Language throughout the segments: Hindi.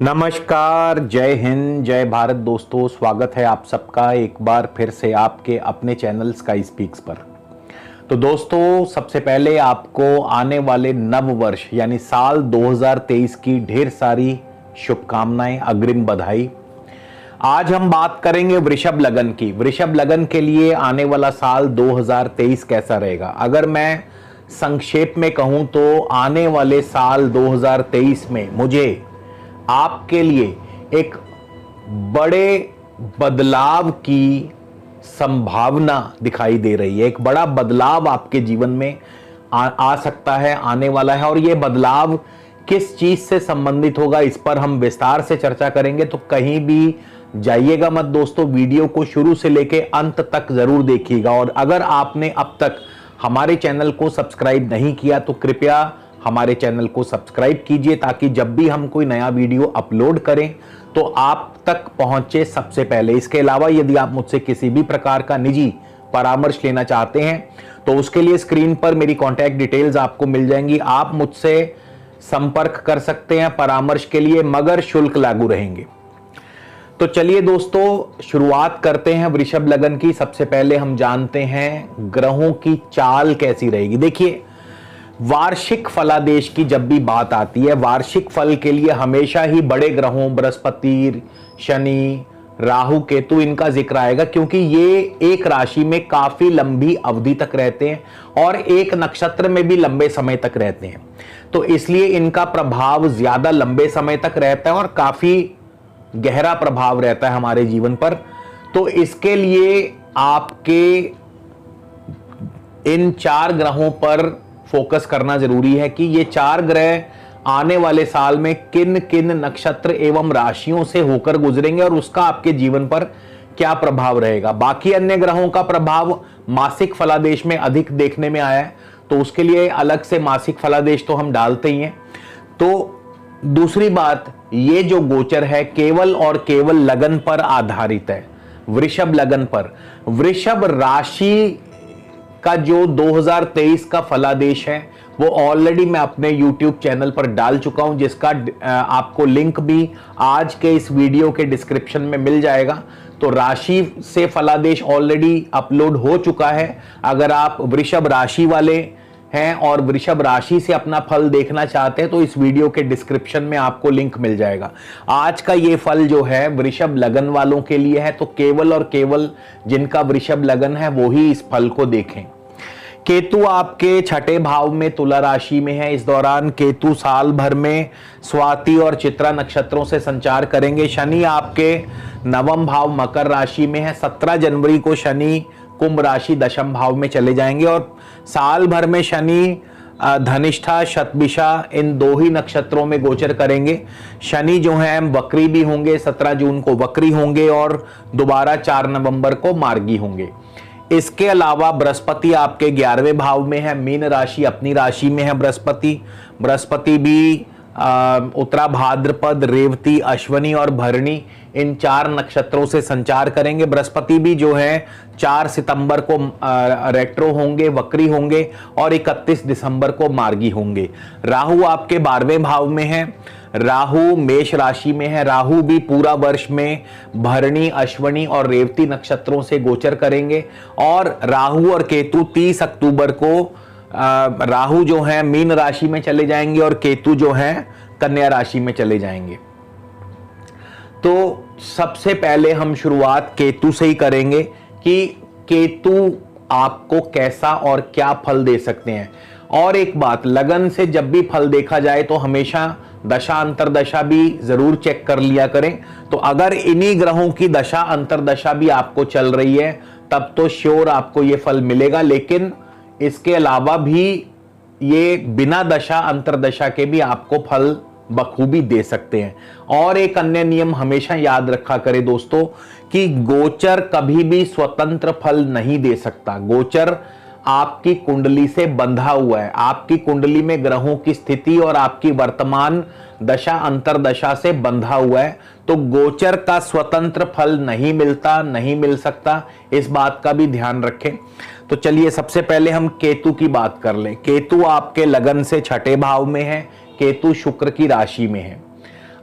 नमस्कार, जय हिंद, जय भारत दोस्तों। स्वागत है आप सबका एक बार फिर से आपके अपने चैनल स्काई स्पीक्स पर। तो दोस्तों, सबसे पहले आपको आने वाले नव वर्ष यानी साल 2023 की ढेर सारी शुभकामनाएं, अग्रिम बधाई। आज हम बात करेंगे वृषभ लगन की। वृषभ लगन के लिए आने वाला साल 2023 कैसा रहेगा। अगर मैं संक्षेप में कहूं तो आने वाले साल 2023 में मुझे आपके लिए एक बड़े बदलाव की संभावना दिखाई दे रही है। एक बड़ा बदलाव आपके जीवन में आ सकता है, आने वाला है। और यह बदलाव किस चीज से संबंधित होगा, इस पर हम विस्तार से चर्चा करेंगे। तो कहीं भी जाइएगा मत दोस्तों, वीडियो को शुरू से लेके अंत तक जरूर देखिएगा। और अगर आपने अब तक हमारे चैनल को सब्सक्राइब नहीं किया तो कृपया हमारे चैनल को सब्सक्राइब कीजिए, ताकि जब भी हम कोई नया वीडियो अपलोड करें तो आप तक पहुंचे सबसे पहले। इसके अलावा यदि आप मुझसे किसी भी प्रकार का निजी परामर्श लेना चाहते हैं तो उसके लिए स्क्रीन पर मेरी कॉन्टैक्ट डिटेल्स आपको मिल जाएंगी। आप मुझसे संपर्क कर सकते हैं परामर्श के लिए, मगर शुल्क लागू रहेंगे। तो चलिए दोस्तों, शुरुआत करते हैं वृषभ लगन की। सबसे पहले हम जानते हैं ग्रहों की चाल कैसी रहेगी। देखिए, वार्षिक फलादेश की जब भी बात आती है, वार्षिक फल के लिए हमेशा ही बड़े ग्रहों बृहस्पति, शनि, राहु, केतु, इनका जिक्र आएगा, क्योंकि ये एक राशि में काफी लंबी अवधि तक रहते हैं और एक नक्षत्र में भी लंबे समय तक रहते हैं। तो इसलिए इनका प्रभाव ज्यादा लंबे समय तक रहता है और काफी गहरा प्रभाव रहता है हमारे जीवन पर। तो इसके लिए आपके इन चार ग्रहों पर फोकस करना जरूरी है कि ये चार ग्रह आने वाले साल में किन किन नक्षत्र एवं राशियों से होकर गुजरेंगे और उसका आपके जीवन पर क्या प्रभाव रहेगा। बाकी अन्य ग्रहों का प्रभाव मासिक फलादेश में अधिक देखने में आया है, तो उसके लिए अलग से मासिक फलादेश तो हम डालते ही हैं। तो दूसरी बात, ये जो गोचर है केवल और केवल लगन पर आधारित है, वृषभ लगन पर। वृषभ राशि का जो 2023 का फलादेश है वो ऑलरेडी मैं अपने YouTube चैनल पर डाल चुका हूं, जिसका आपको लिंक भी आज के इस वीडियो के डिस्क्रिप्शन में मिल जाएगा। तो राशि से फलादेश ऑलरेडी अपलोड हो चुका है। अगर आप वृषभ राशि वाले हैं और वृषभ राशि से अपना फल देखना चाहते हैं तो इस वीडियो के डिस्क्रिप्शन में आपको लिंक मिल जाएगा। आज का ये फल जो है वृषभ लगन वालों के लिए है, तो केवल और केवल जिनका वृषभ लगन है वो ही इस फल को देखें। केतु आपके छठे भाव में तुला राशि में है। इस दौरान केतु साल भर में स्वाति और चित्रा नक्षत्रों से संचार करेंगे। शनि आपके नवम भाव मकर राशि में है। 17 जनवरी को शनि कुंभ राशि दशम भाव में चले जाएंगे और साल भर में शनि धनिष्ठा, शतभिषा, इन दो ही नक्षत्रों में गोचर करेंगे। शनि जो है वक्री भी होंगे, 17 जून को वक्री होंगे और दोबारा 4 नवंबर को मार्गी होंगे। इसके अलावा बृहस्पति आपके 11वें भाव में है, मीन राशि अपनी राशि में है। बृहस्पति भी उत्तरा भाद्रपद, रेवती, अश्वनी और भरणी, इन 4 नक्षत्रों से संचार करेंगे। बृहस्पति भी जो है 4 सितंबर को रेट्रो होंगे, वक्री होंगे और 31 दिसंबर को मार्गी होंगे। राहु आपके 12वें भाव में है। राहु मेष राशि में है। राहु भी पूरा वर्ष में भरणी, अश्वनी और रेवती नक्षत्रों से गोचर करेंगे। और राहु और केतु 30 अक्टूबर को राहु जो है मीन राशि में चले जाएंगे और केतु जो है कन्या राशि में चले जाएंगे। तो सबसे पहले हम शुरुआत केतु से ही करेंगे कि केतु आपको कैसा और क्या फल दे सकते हैं। और एक बात, लगन से जब भी फल देखा जाए तो हमेशा दशा अंतरदशा भी जरूर चेक कर लिया करें। तो अगर इन्हीं ग्रहों की दशा अंतरदशा भी आपको चल रही है तब तो श्योर आपको ये फल मिलेगा। लेकिन इसके अलावा भी ये बिना दशा अंतरदशा के भी आपको फल बखूबी दे सकते हैं। और एक अन्य नियम हमेशा याद रखा करें दोस्तों कि गोचर कभी भी स्वतंत्र फल नहीं दे सकता। गोचर आपकी कुंडली से बंधा हुआ है। आपकी कुंडली में ग्रहों की स्थिति और आपकी वर्तमान दशा अंतरदशा से बंधा हुआ है। तो गोचर का स्वतंत्र फल नहीं मिलता, नहीं मिल सकता, इस बात का भी ध्यान रखें। तो चलिए सबसे पहले हम केतु की बात कर लें। केतु आपके लगन से छठे भाव में है। केतु शुक्र की राशि में है।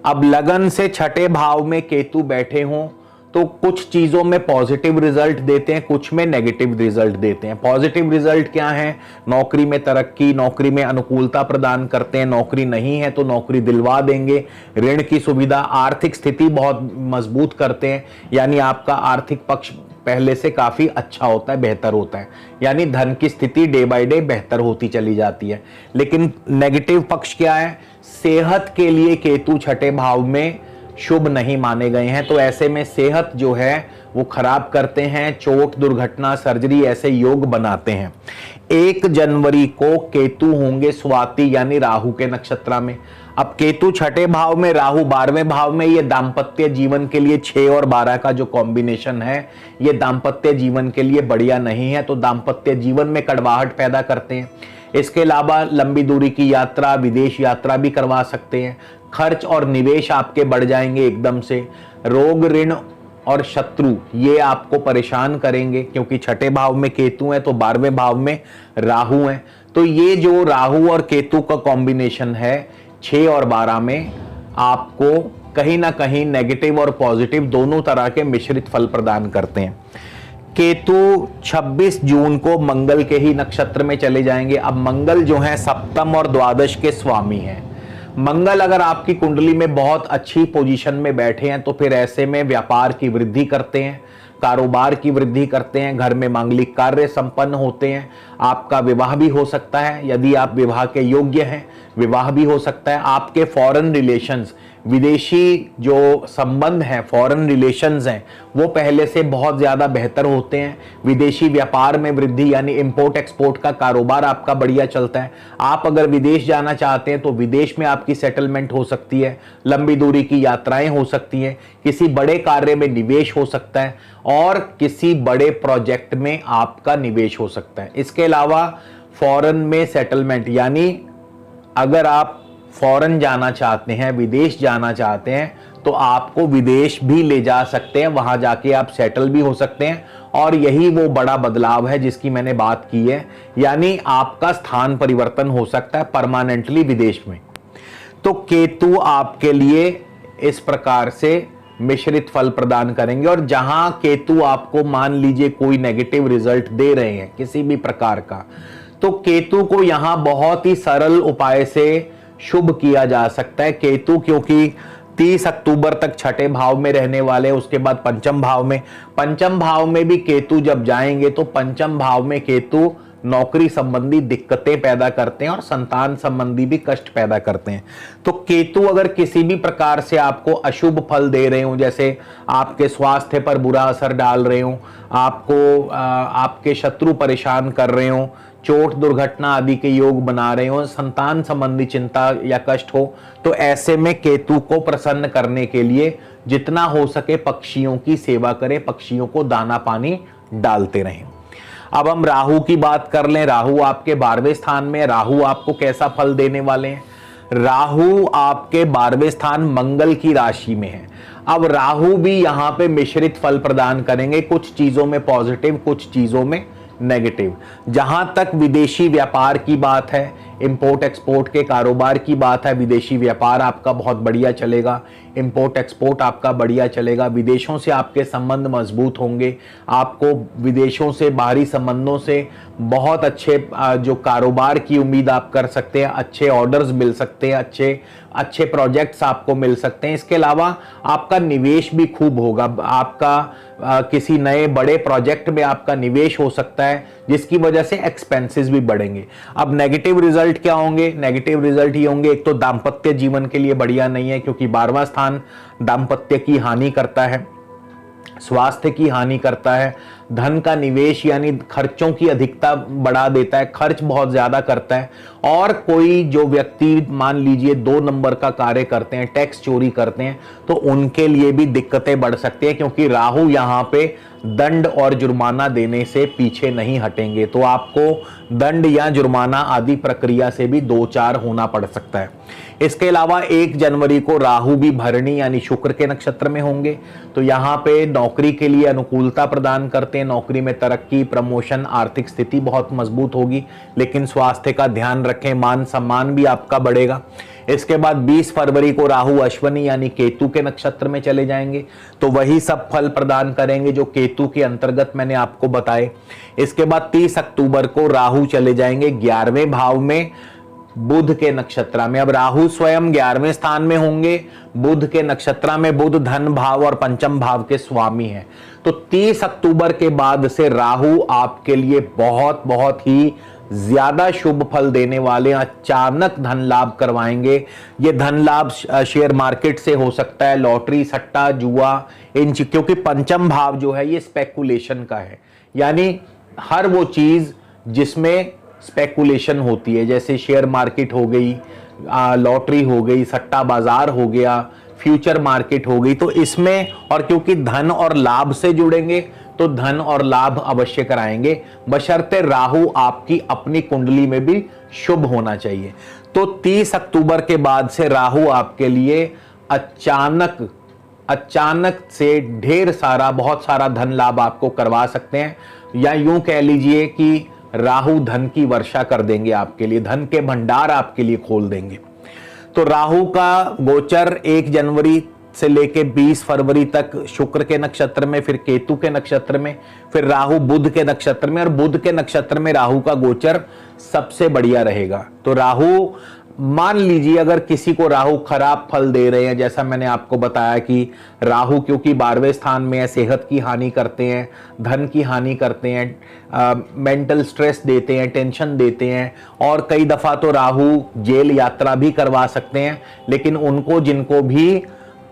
अब लगन से छठे भाव में केतु बैठे हों तो कुछ चीजों में पॉजिटिव रिजल्ट देते हैं, कुछ में नेगेटिव रिजल्ट देते हैं। पॉजिटिव रिजल्ट क्या है? नौकरी में तरक्की, नौकरी में अनुकूलता प्रदान करते हैं, नौकरी नहीं है तो नौकरी दिलवा देंगे, ऋण की सुविधा, आर्थिक स्थिति बहुत मजबूत करते हैं, यानी आपका आर्थिक पक्ष पहले से काफी अच्छा होता है, बेहतर होता है, यानी धन की स्थिति डे बाय डे बेहतर होती चली जाती है। लेकिन नेगेटिव पक्ष क्या है? सेहत के लिए केतु छठे भाव में शुभ नहीं माने गए हैं, तो ऐसे में सेहत जो है वो खराब करते हैं, चोट, दुर्घटना, सर्जरी ऐसे योग बनाते हैं। 1 जनवरी को केतु होंगे स्वाति यानी राहु के नक्षत्र में। अब केतु छठे भाव में, राहु 12वें भाव में, ये दाम्पत्य जीवन के लिए 6 और 12 का जो कॉम्बिनेशन है ये दाम्पत्य जीवन के लिए बढ़िया नहीं है, तो दाम्पत्य जीवन में कड़वाहट पैदा करते हैं। इसके अलावा लंबी दूरी की यात्रा, विदेश यात्रा भी करवा सकते हैं। खर्च और निवेश आपके बढ़ जाएंगे एकदम से। रोग, ऋण और शत्रु ये आपको परेशान करेंगे, क्योंकि छठे भाव में केतु है तो 12वें भाव में राहु है। तो ये जो राहु और केतु का कॉम्बिनेशन है 6 और 12 में, आपको कहीं ना कहीं नेगेटिव और पॉजिटिव दोनों तरह के मिश्रित फल प्रदान करते हैं। केतु 26 जून को मंगल के ही नक्षत्र में चले जाएंगे। अब मंगल जो है सप्तम और द्वादश के स्वामी हैं। मंगल अगर आपकी कुंडली में बहुत अच्छी पोजीशन में बैठे हैं तो फिर ऐसे में व्यापार की वृद्धि करते हैं, कारोबार की वृद्धि करते हैं, घर में मांगलिक कार्य संपन्न होते हैं, आपका विवाह भी हो सकता है, यदि आप विवाह के योग्य हैं विवाह भी हो सकता है। आपके फॉरेन रिलेशंस, विदेशी जो संबंध हैं, फॉरेन रिलेशंस हैं, वो पहले से बहुत ज़्यादा बेहतर होते हैं। विदेशी व्यापार में वृद्धि यानी इंपोर्ट एक्सपोर्ट का कारोबार आपका बढ़िया चलता है। आप अगर विदेश जाना चाहते हैं तो विदेश में आपकी सेटलमेंट हो सकती है, लंबी दूरी की यात्राएं हो सकती हैं, किसी बड़े कार्य में निवेश हो सकता है और किसी बड़े प्रोजेक्ट में आपका निवेश हो सकता है। इसके अलावा फॉरेन में सेटलमेंट, यानी अगर आप फॉरेन जाना चाहते हैं, विदेश जाना चाहते हैं तो आपको विदेश भी ले जा सकते हैं, वहां जाके आप सेटल भी हो सकते हैं। और यही वो बड़ा बदलाव है जिसकी मैंने बात की है, यानी आपका स्थान परिवर्तन हो सकता है परमानेंटली विदेश में। तो केतु आपके लिए इस प्रकार से मिश्रित फल प्रदान करेंगे। और जहां केतु आपको मान लीजिए कोई नेगेटिव रिजल्ट दे रहे हैं किसी भी प्रकार का, तो केतु को यहां बहुत ही सरल उपाय से शुभ किया जा सकता है। केतु क्योंकि 30 अक्टूबर तक छठे भाव में रहने वाले, उसके बाद पंचम भाव में भी केतु जब जाएंगे तो पंचम भाव में केतु नौकरी संबंधी दिक्कतें पैदा करते हैं और संतान संबंधी भी कष्ट पैदा करते हैं। तो केतु अगर किसी भी प्रकार से आपको अशुभ फल दे रहे हो, जैसे आपके स्वास्थ्य पर बुरा असर डाल रहे हो, आपको आपके शत्रु परेशान कर रहे हो, चोट, दुर्घटना आदि के योग बना रहे हो, संतान संबंधी चिंता या कष्ट हो, तो ऐसे में केतु को प्रसन्न करने के लिए जितना हो सके पक्षियों की सेवा करें, पक्षियों को दाना पानी डालते रहें। अब हम राहु की बात कर लें। राहु आपके 12वें स्थान में। राहु आपको कैसा फल देने वाले हैं? राहु आपके 12वें स्थान मंगल की राशि में है। अब राहु भी यहां पे मिश्रित फल प्रदान करेंगे, कुछ चीजों में पॉजिटिव, कुछ चीजों में नेगेटिव। जहां तक विदेशी व्यापार की बात है, इंपोर्ट एक्सपोर्ट के कारोबार की बात है, विदेशी व्यापार आपका बहुत बढ़िया चलेगा, इंपोर्ट एक्सपोर्ट आपका बढ़िया चलेगा, विदेशों से आपके संबंध मजबूत होंगे, आपको विदेशों से, बाहरी संबंधों से बहुत अच्छे जो कारोबार की उम्मीद आप कर सकते हैं, अच्छे ऑर्डर्स मिल सकते हैं, अच्छे प्रोजेक्ट्स आपको मिल सकते हैं। इसके अलावा आपका निवेश भी खूब होगा, आपका किसी नए बड़े प्रोजेक्ट में आपका निवेश हो सकता है, जिसकी वजह से एक्सपेंसेस भी बढ़ेंगे। अब नेगेटिव रिजल्ट क्या होंगे? नेगेटिव रिजल्ट ये होंगे, एक तो दाम्पत्य जीवन के लिए बढ़िया नहीं है, क्योंकि 12वां स्थान दाम्पत्य की हानि करता है, स्वास्थ्य की हानि करता है, धन का निवेश यानी खर्चों की अधिकता बढ़ा देता है, खर्च बहुत ज्यादा करता है। और कोई जो व्यक्ति मान लीजिए 2 नंबर का कार्य करते हैं, टैक्स चोरी करते हैं, तो उनके लिए भी दिक्कतें बढ़ सकती हैं, क्योंकि राहु यहाँ पे दंड और जुर्माना देने से पीछे नहीं हटेंगे। तो आपको दंड या जुर्माना आदि प्रक्रिया से भी 2-4 होना पड़ सकता है। इसके अलावा 1 जनवरी को राहु भी भरणी यानी शुक्र के नक्षत्र में होंगे, तो यहाँ पे नौकरी के लिए अनुकूलता प्रदान करते हैं, नौकरी में तरक्की, प्रमोशन, आर्थिक स्थिति बहुत मजबूत होगी, लेकिन स्वास्थ्य का ध्यान रखें, मान सम्मान भी आपका बढ़ेगा। इसके बाद 20 फरवरी को राहु अश्वनी यानी केतु के नक्षत्र में चले जाएंगे, तो वही सब फल प्रदान करेंगे जो केतु के अंतर्गत मैंने आपको बताए। इसके बाद 30 अक्टूबर को राहु चले जाएंगे 11वें भाव में बुध के नक्षत्र में। अब राहु स्वयं 11वें स्थान में होंगे, बुध के नक्षत्र में। बुध धन भाव और पंचम भाव के स्वामी हैं। तो 30 अक्टूबर के बाद से राहु आपके लिए बहुत बहुत ही ज्यादा शुभ फल देने वाले, अचानक धन लाभ करवाएंगे। ये धन लाभ शेयर मार्केट से हो सकता है, लॉटरी, सट्टा, जुआ, क्योंकि पंचम भाव जो है ये स्पेकुलेशन का है, यानी हर वो चीज जिसमें स्पेकुलेशन होती है, जैसे शेयर मार्केट हो गई, लॉटरी हो गई, सट्टा बाजार हो गया, फ्यूचर मार्केट हो गई। तो इसमें, और क्योंकि धन और लाभ से जुड़ेंगे तो धन और लाभ अवश्य कराएंगे, बशर्ते राहु आपकी अपनी कुंडली में भी शुभ होना चाहिए। तो 30 अक्टूबर के बाद से राहु आपके लिए अचानक से ढेर सारा, बहुत सारा धन लाभ आपको करवा सकते हैं, या यूं कह लीजिए कि राहु धन की वर्षा कर देंगे आपके लिए, धन के भंडार आपके लिए खोल देंगे। तो राहु का गोचर 1 जनवरी से लेके 20 फरवरी तक शुक्र के नक्षत्र में, फिर केतु के नक्षत्र में, फिर राहु बुध के नक्षत्र में, और बुध के नक्षत्र में राहु का गोचर सबसे बढ़िया रहेगा। तो राहु, मान लीजिए अगर किसी को राहु खराब फल दे रहे हैं, जैसा मैंने आपको बताया कि राहु क्योंकि 12वें स्थान में है, सेहत की हानि करते हैं, धन की हानि करते हैं, मेंटल स्ट्रेस देते हैं, टेंशन देते हैं, और कई दफा तो राहु जेल यात्रा भी करवा सकते हैं। लेकिन उनको, जिनको भी,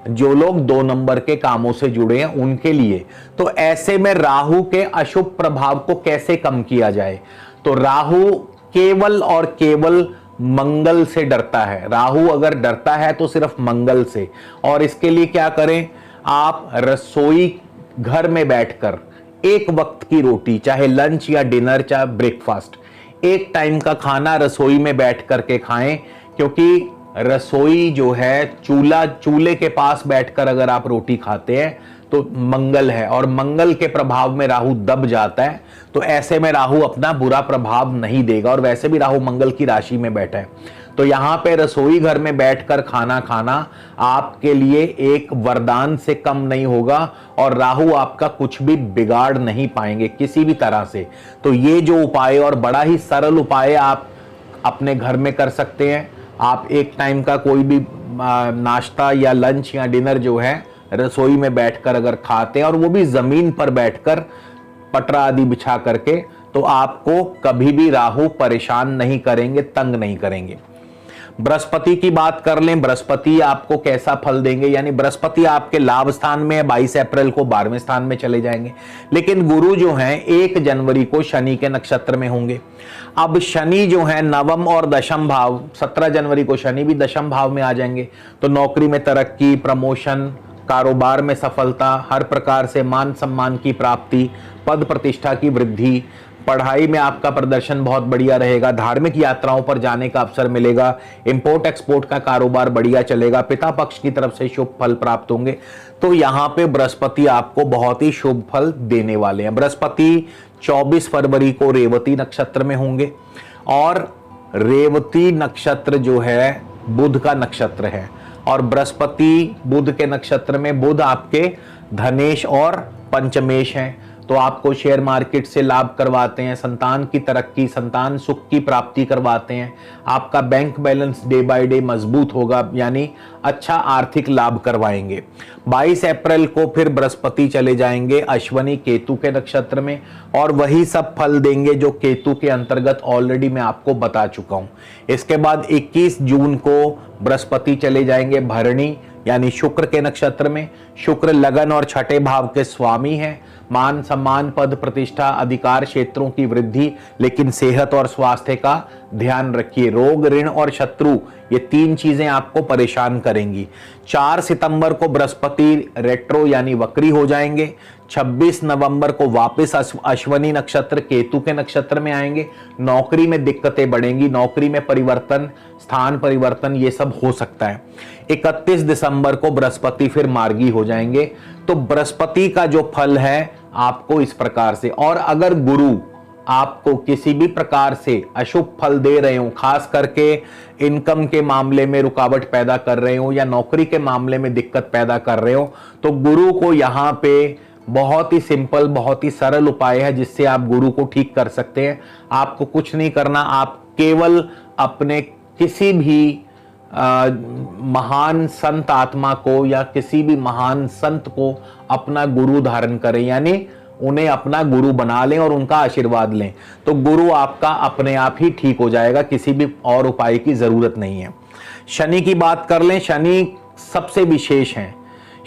जो लोग 2 नंबर के कामों से जुड़े हैं उनके लिए, तो ऐसे में राहु के अशुभ प्रभाव को कैसे कम किया जाए? तो राहु केवल और केवल मंगल से डरता है। राहु अगर डरता है तो सिर्फ मंगल से। और इसके लिए क्या करें? आप रसोई घर में बैठकर एक वक्त की रोटी, चाहे लंच या डिनर, चाहे ब्रेकफास्ट, एक टाइम का खाना रसोई में बैठ करके खाएं, क्योंकि रसोई जो है, चूल्हे के पास बैठकर अगर आप रोटी खाते हैं तो मंगल है, और मंगल के प्रभाव में राहु दब जाता है। तो ऐसे में राहु अपना बुरा प्रभाव नहीं देगा, और वैसे भी राहु मंगल की राशि में बैठा है। तो यहां पे रसोई घर में बैठकर खाना खाना आपके लिए एक वरदान से कम नहीं होगा, और राहु आपका कुछ भी बिगाड़ नहीं पाएंगे किसी भी तरह से। तो ये जो उपाय, और बड़ा ही सरल उपाय, आप अपने घर में कर सकते हैं। आप एक टाइम का कोई भी नाश्ता या लंच या डिनर जो है रसोई में बैठकर अगर खाते हैं, और वो भी जमीन पर बैठकर पटरा आदि बिछा करके, तो आपको कभी भी राहु परेशान नहीं करेंगे, तंग नहीं करेंगे। बृहस्पति की बात कर लें, बृहस्पति आपको कैसा फल देंगे? यानी बृहस्पति आपके लाभ स्थान में है, 22 अप्रैल को 12वें स्थान में चले जाएंगे। लेकिन गुरु जो हैं 1 जनवरी को शनि के नक्षत्र में होंगे। अब शनि जो है नवम और दशम भाव, 17 जनवरी को शनि भी दशम भाव में आ जाएंगे। तो नौकरी में तरक्की, प्रमोशन, कारोबार में सफलता, हर प्रकार से मान सम्मान की प्राप्ति, पद प्रतिष्ठा की वृद्धि, पढ़ाई में आपका प्रदर्शन बहुत बढ़िया रहेगा, धार्मिक यात्राओं पर जाने का अवसर मिलेगा, इंपोर्ट एक्सपोर्ट का कारोबार बढ़िया चलेगा, पिता पक्ष की तरफ से शुभ फल प्राप्त होंगे। तो यहाँ पे बृहस्पति आपको बहुत ही शुभ फल देने वाले हैं। बृहस्पति 24 फरवरी को रेवती नक्षत्र में होंगे, और रेवती नक्षत्र जो है बुध का नक्षत्र है, और बृहस्पति बुध के नक्षत्र में, बुध आपके धनेश और पंचमेश हैं। तो आपको शेयर मार्केट से लाभ करवाते हैं, संतान की तरक्की, संतान सुख की प्राप्ति करवाते हैं, आपका bank balance day by day मजबूत होगा, यानी अच्छा आर्थिक लाभ करवाएंगे। 22 अप्रैल को फिर बृहस्पति चले जाएंगे अश्वनी केतु के नक्षत्र में, और वही सब फल देंगे जो केतु के अंतर्गत ऑलरेडी मैं आपको बता चुका हूं। इसके बाद 21 जून को बृहस्पति चले जाएंगे भरणी यानी शुक्र के नक्षत्र में। शुक्र लगन और छठे भाव के स्वामी हैं। मान सम्मान, पद प्रतिष्ठा, अधिकार क्षेत्रों की वृद्धि, लेकिन सेहत और स्वास्थ्य का ध्यान रखिए। रोग, ऋण और शत्रु, ये 3 चीजें आपको परेशान करेंगी। 4 सितंबर को बृहस्पति रेट्रो यानी वक्री हो जाएंगे। 26 नवंबर को वापस अश्वनी नक्षत्र केतु के नक्षत्र में आएंगे। नौकरी में दिक्कतें बढ़ेंगी, नौकरी में परिवर्तन, स्थान परिवर्तन, ये सब हो सकता है। 31 दिसंबर को बृहस्पति फिर मार्गी हो जाएंगे। तो बृहस्पति का जो फल है आपको इस प्रकार से, और अगर गुरु आपको किसी भी प्रकार से अशुभ फल दे रहे हो, खास करके इनकम के मामले में रुकावट पैदा कर रहे हो या नौकरी के मामले में दिक्कत पैदा कर रहे हो, तो गुरु को यहां पे बहुत ही सिंपल, बहुत ही सरल उपाय है जिससे आप गुरु को ठीक कर सकते हैं। आपको कुछ नहीं करना, आप केवल अपने किसी भी महान संत आत्मा को या किसी भी महान संत को अपना गुरु धारण करें, यानी उन्हें अपना गुरु बना लें और उनका आशीर्वाद लें, तो गुरु आपका अपने आप ही ठीक हो जाएगा, किसी भी और उपाय की जरूरत नहीं है। शनि की बात कर लें, शनि सबसे विशेष हैं।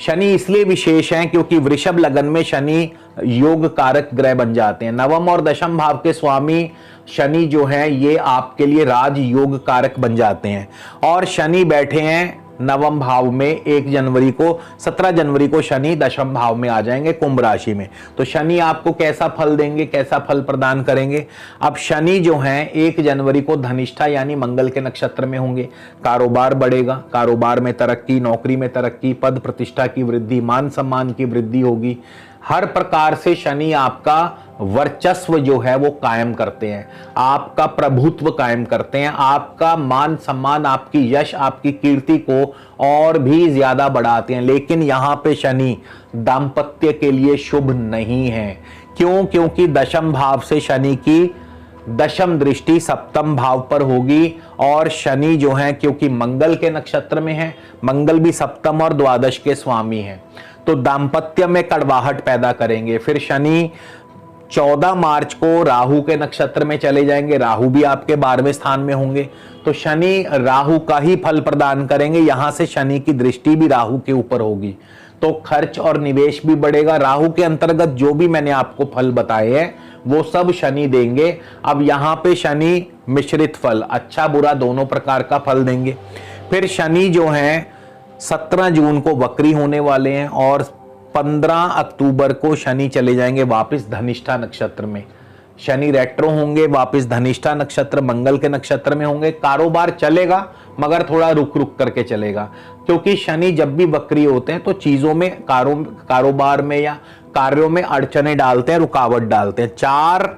शनि इसलिए विशेष हैं क्योंकि वृषभ लगन में शनि योग कारक ग्रह बन जाते हैं। नवम और दशम भाव के स्वामी शनि जो हैं ये आपके लिए राज योग कारक बन जाते हैं, और शनि बैठे हैं नवम भाव में 1 जनवरी को, 17 जनवरी को शनि दशम भाव में आ जाएंगे कुंभ राशि में। तो शनि आपको कैसा फल देंगे, कैसा फल प्रदान करेंगे? अब शनि जो हैं 1 जनवरी को धनिष्ठा यानी मंगल के नक्षत्र में होंगे। कारोबार बढ़ेगा, कारोबार में तरक्की, नौकरी में तरक्की, पद प्रतिष्ठा की वृद्धि, मान सम्मान की वृद्धि होगी। हर प्रकार से शनि आपका वर्चस्व जो है वो कायम करते हैं, आपका प्रभुत्व कायम करते हैं, आपका मान सम्मान, आपकी यश, आपकी कीर्ति को और भी ज्यादा बढ़ाते हैं। लेकिन यहां पे शनि दाम्पत्य के लिए शुभ नहीं है। क्यों? क्योंकि दशम भाव से शनि की दशम दृष्टि सप्तम भाव पर होगी, और शनि जो है क्योंकि मंगल के नक्षत्र में है, मंगल भी सप्तम और द्वादश के स्वामी हैं, तो दाम्पत्य में कड़वाहट पैदा करेंगे। फिर शनि 14 मार्च को राहु के नक्षत्र में चले जाएंगे, राहु भी आपके 12वें स्थान में होंगे, तो शनि राहु का ही फल प्रदान करेंगे। यहां से शनि की दृष्टि भी राहु के ऊपर होगी, तो खर्च और निवेश भी बढ़ेगा। राहु के अंतर्गत जो भी मैंने आपको फल बताए हैं वो सब शनि देंगे। अब यहां पे शनि मिश्रित फल, अच्छा बुरा दोनों प्रकार का फल देंगे। फिर शनि जो हैं 17 जून को वक्री होने वाले हैं, और 15 अक्टूबर को शनि चले जाएंगे वापस धनिष्ठा नक्षत्र में। शनि रेट्रो होंगे, वापस धनिष्ठा नक्षत्र मंगल के नक्षत्र में होंगे। कारोबार चलेगा मगर थोड़ा रुक रुक करके चलेगा, क्योंकि शनि जब भी वक्री होते हैं तो चीजों में, कारोबार में या कार्यों में अड़चने डालते हैं, रुकावट डालते हैं। 4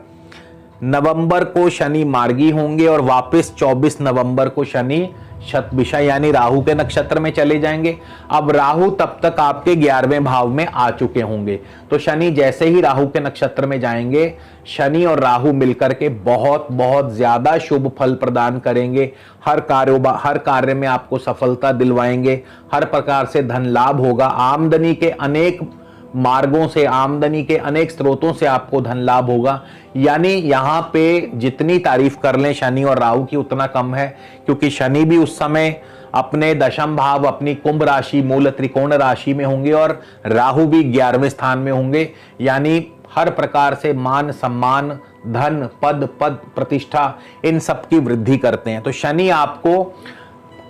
नवंबर को शनि मार्गी होंगे, और वापस 24 नवंबर को शनि शतभिषा यानी राहु के नक्षत्र में चले जाएंगे। अब राहु तब तक आपके 11वें भाव में आ चुके होंगे, तो शनि जैसे ही राहु के नक्षत्र में जाएंगे, शनि और राहु मिलकर के बहुत बहुत ज्यादा शुभ फल प्रदान करेंगे। हर कार्य में आपको सफलता दिलवाएंगे, हर प्रकार से धन लाभ होगा, आमदनी के अनेक मार्गों से, आमदनी के अनेक स्रोतों से आपको धन लाभ होगा। यानी यहां पे जितनी तारीफ कर लें शनि और राहु की उतना कम है, क्योंकि शनि भी उस समय अपने दशम भाव, अपनी कुंभ राशि, मूल त्रिकोण राशि में होंगे, और राहु भी 11वें स्थान में होंगे। यानी हर प्रकार से मान सम्मान, धन, पद प्रतिष्ठा, इन सब की वृद्धि करते हैं। तो शनि आपको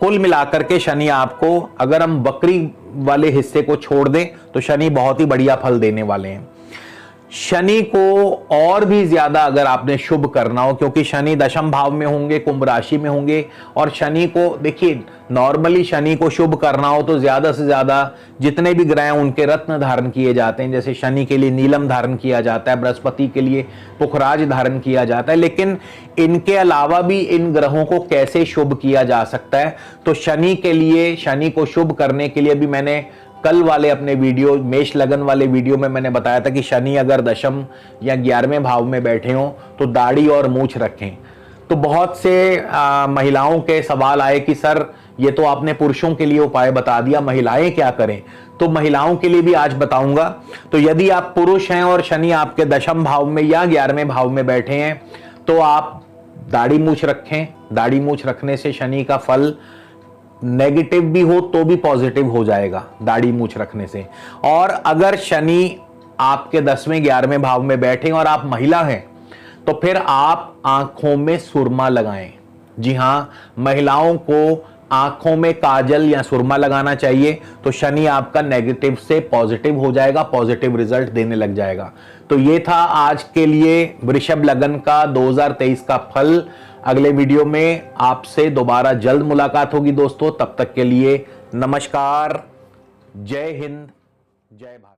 कुल मिलाकर के, शनि आपको, अगर हम वक्री वाले हिस्से को छोड़ दें तो शनि बहुत ही बढ़िया फल देने वाले हैं। शनि को और भी ज्यादा अगर आपने शुभ करना हो, क्योंकि शनि दशम भाव में होंगे, कुंभ राशि में होंगे, और शनि को देखिए, नॉर्मली शनि को शुभ करना हो तो ज्यादा से ज्यादा जितने भी ग्रह हैं उनके रत्न धारण किए जाते हैं। जैसे शनि के लिए नीलम धारण किया जाता है, बृहस्पति के लिए पुखराज धारण किया जाता है। लेकिन इनके अलावा भी इन ग्रहों को कैसे शुभ किया जा सकता है, तो शनि के लिए, शनि को शुभ करने के लिए भी मैंने कल वाले अपने वीडियो, मेष लगन वाले वीडियो में मैंने बताया था कि शनि अगर दशम या 11वें भाव में बैठे हों तो दाढ़ी और मूंछ रखें। तो बहुत से महिलाओं के सवाल आए कि सर ये तो आपने पुरुषों के लिए उपाय बता दिया, महिलाएं क्या करें? तो महिलाओं के लिए भी आज बताऊंगा। तो यदि आप पुरुष हैं और शनि आपके दशम भाव में या 11वें भाव में बैठे हैं तो आप दाढ़ी मूंछ रखें। दाढ़ी मूंछ रखने से शनि का फल नेगेटिव भी हो तो भी पॉजिटिव हो जाएगा दाढ़ी मूंछ रखने से। और अगर शनि आपके 10वें 11वें भाव में बैठे और आप महिला हैं तो फिर आप आंखों में सुरमा लगाएं। जी हां, महिलाओं को आंखों में काजल या सुरमा लगाना चाहिए, तो शनि आपका नेगेटिव से पॉजिटिव हो जाएगा, पॉजिटिव रिजल्ट देने लग जाएगा। तो ये था आज के लिए वृषभ लगन का 2023 का फल। अगले वीडियो में आपसे दोबारा जल्द मुलाकात होगी दोस्तों। तब तक के लिए नमस्कार, जय हिंद, जय भारत।